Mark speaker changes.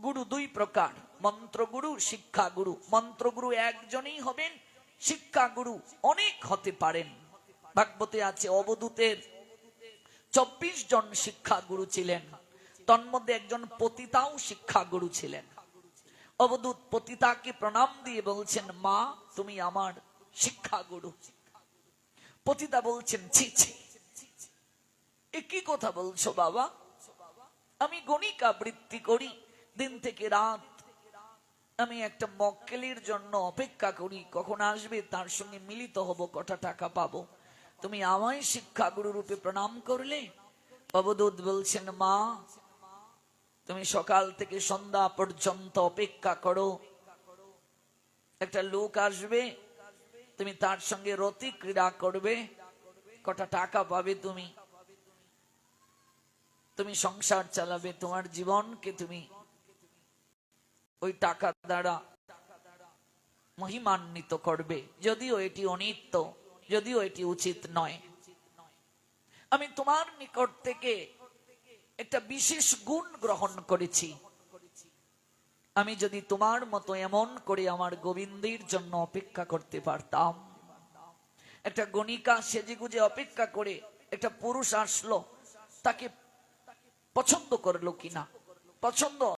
Speaker 1: গুরু দুই প্রকার, মন্ত্রগুরু, শিক্ষাগুরু। মন্ত্রগুরু একজনই হবেন, শিক্ষাগুরু অনেক হতে পারেন। ভাগবতে আছে অবধূতের 24 জন শিক্ষাগুরু ছিলেন, তন্মধ্যে একজন পতিতাও শিক্ষাগুরু ছিলেন। অবধূত পতিতাকে প্রণাম দিয়ে বলছেন, মা তুমি আমার শিক্ষাগুরু। পতিতা বলছেন, ছি ছি, এ কি কথা বলছো বাবা? আমি গণিকা বৃত্তি করি, দিন থেকে রাত আমি একটা মক্কেলের জন্য অপেক্ষা করি, কখন আসবে তার সঙ্গে মিলিত হব, কটা টাকা পাবো। তুমি আমায় শিক্ষাগুরু রূপে প্রণাম করলে? অবধূত বলছেন, মা তুমি সকাল থেকে সন্ধ্যা পর্যন্ত অপেক্ষা করো, একটা লোক আসবে, তুমি তার সঙ্গে রতি ক্রীড়া করবে, কটা টাকা পাবে, তুমি তুমি সংসার চালাবে, তোমার জীবনকে তুমি ওই টাকা দ্বারা মহিমান্বিত করবে। যদিও এটি অনিত্য, যদিও এটি উচিত নয়, আমি তোমার নিকট থেকে একটা বিশেষ গুণ গ্রহণ করেছি। আমি যদি তোমার মতো এমন করে আমার গোবিন্দের জন্য অপেক্ষা করতে পারতাম। একটা গণিকা সেজে গুজে অপেক্ষা করে একটা পুরুষ আসলো, তাকে পছন্দ করলো কিনা, পছন্দ